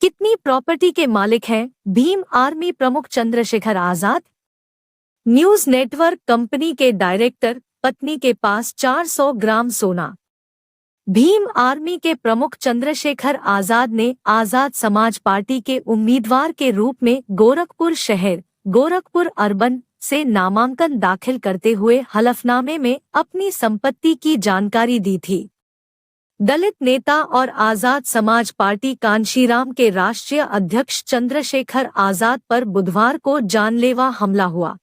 कितनी प्रॉपर्टी के मालिक हैं भीम आर्मी प्रमुख Chandrashekhar Azad? News network company के डायरेक्टर, पत्नी के पास 400 ग्राम सोना। भीम आर्मी के प्रमुख चंद्रशेखर आजाद ने आजाद समाज पार्टी के उम्मीदवार के रूप में गोरखपुर शहर, गोरखपुर अर्बन से नामांकन दाखिल करते हुए हलफनामे में अपनी संपत्ति की जानकारी दी थी। दलित नेता और आजाद समाज पार्टी कांशीराम के राष्ट्रीय अध्यक्ष चंद्रशेखर आजाद पर बुधवार को जानलेवा हमला हुआ।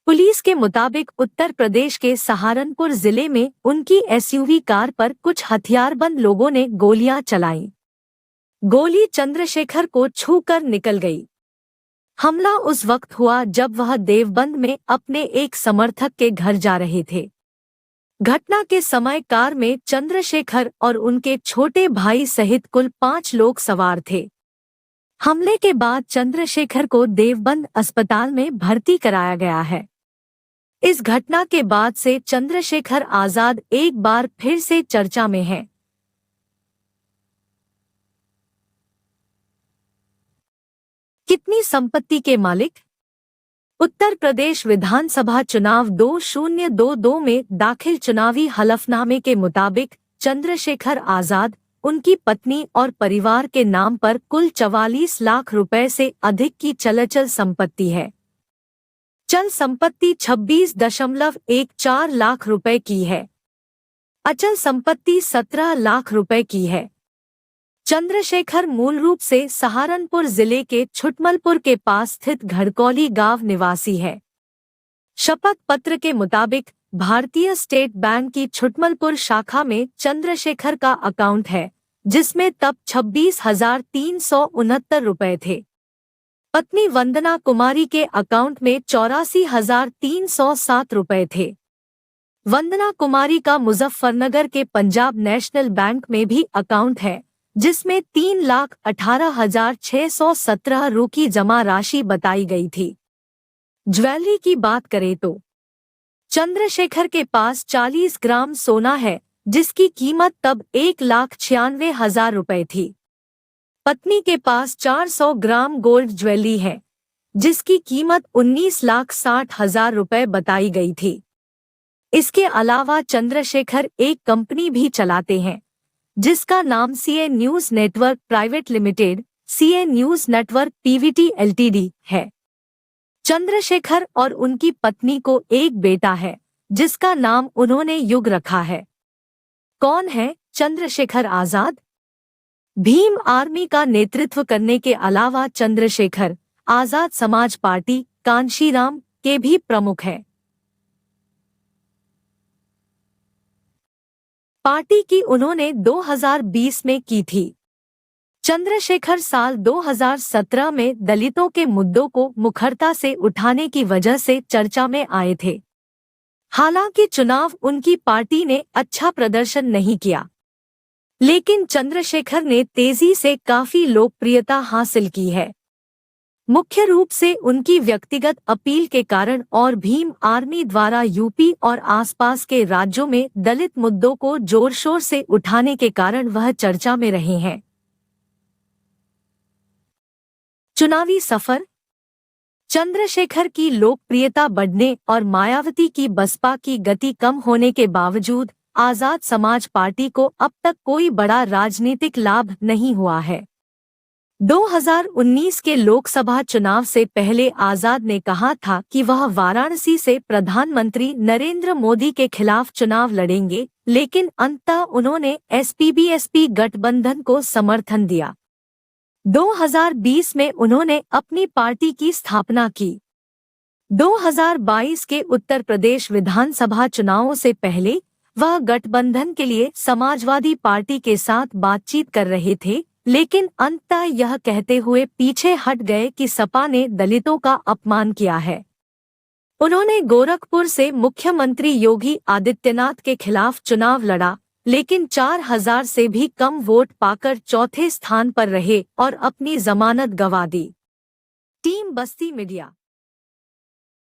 पुलिस के मुताबिक उत्तर प्रदेश के सहारनपुर जिले में उनकी एसयूवी कार पर कुछ हथियारबंद लोगों ने गोलियां चलाईं। गोली चंद्रशेखर को छूकर निकल गई। हमला उस वक्त हुआ जब वह देवबंद में अपने एक समर्थक के घर जा रहे थे। घटना के समय कार में चंद्रशेखर और उनके छोटे भाई सहित कुल 5 लोग सवार थे। हमले के बाद चंद्रशेखर को देवबंद अस्पताल में भर्ती कराया गया है। इस घटना के बाद से चंद्रशेखर आजाद एक बार फिर से चर्चा में हैं। कितनी संपत्ति के मालिक? उत्तर प्रदेश विधानसभा चुनाव 2022 में दाखिल चुनावी हलफनामे के मुताबिक चंद्रशेखर आजाद, उनकी पत्नी और परिवार के नाम पर कुल 44 लाख रुपए से अधिक की चल संपत्ति है। चल संपत्ति 26.14 लाख रुपए की है। अचल संपत्ति 17 लाख रुपए की है। चंद्रशेखर मूल रूप से सहारनपुर जिले के छुटमलपुर के पास स्थित घड़कौली गांव निवासी है। शपथ पत्र के मुताबिक भारतीय स्टेट बैंक की छुटमलपुर शाखा में चंद्रशेखर का अकाउंट है, जिसमें तब 26,369 रुपए थे। पत्नी वंदना कुमारी के अकाउंट में 84,307 रुपए थे। वंदना कुमारी का मुजफ्फरनगर के पंजाब नेशनल बैंक में भी अकाउंट है, जिसमें 3,18,617 रु की जमा राशि बताई गई थी। ज्वेलरी की बात करें तो चंद्रशेखर के पास 40 ग्राम सोना है, जिसकी कीमत तब 1,96,000 रुपए थी। पत्नी के पास 400 ग्राम गोल्ड ज्वेलरी है, जिसकी कीमत 19,60,000 रुपए बताई गई थी। इसके अलावा चंद्रशेखर एक कंपनी भी चलाते हैं, जिसका नाम CA news network private limited, CA news network Pvt LTD है। चंद्रशेखर और उनकी पत्नी को एक बेटा है, जिसका नाम उन्होंने युग रखा है। कौन है चंद्रशेखर आजाद? भीम आर्मी का नेतृत्व करने के अलावा चंद्रशेखर आजाद समाज पार्टी कांशीराम के भी प्रमुख हैं। पार्टी की उन्होंने 2020 में की थी। चंद्रशेखर साल 2017 में दलितों के मुद्दों को मुखरता से उठाने की वजह से चर्चा में आए थे। हालांकि चुनाव उनकी पार्टी ने अच्छा प्रदर्शन नहीं किया, लेकिन चंद्रशेखर ने तेजी से काफी लोकप्रियता हासिल की है। मुख्य रूप से उनकी व्यक्तिगत अपील के कारण और भीम आर्मी द्वारा यूपी और आसपास के राज्यों में दलित मुद्दों को जोर शोर से उठाने के कारण वह चर्चा में रहे हैं। चुनावी सफर। चंद्रशेखर की लोकप्रियता बढ़ने और मायावती की बसपा की गति कम होने के बावजूद आजाद समाज पार्टी को अब तक कोई बड़ा राजनीतिक लाभ नहीं हुआ है। 2019 के लोकसभा चुनाव से पहले आजाद ने कहा था कि वह वाराणसी से प्रधानमंत्री नरेंद्र मोदी के खिलाफ चुनाव लड़ेंगे, लेकिन अंततः उन्होंने एसपी-बीएसपी गठबंधन को समर्थन दिया। 2020 में उन्होंने अपनी पार्टी की स्थापना की। 2022 के उत्तर प्रदेश विधानसभा चुनावों से पहले वह गठबंधन के लिए समाजवादी पार्टी के साथ बातचीत कर रहे थे, लेकिन अंततः यह कहते हुए पीछे हट गए कि सपा ने दलितों का अपमान किया है। उन्होंने गोरखपुर से मुख्यमंत्री योगी आदित्यनाथ के खिलाफ चुनाव लड़ा, लेकिन 4,000 से भी कम वोट पाकर चौथे स्थान पर रहे और अपनी जमानत गंवा दी। टीम बस्ती मीडिया।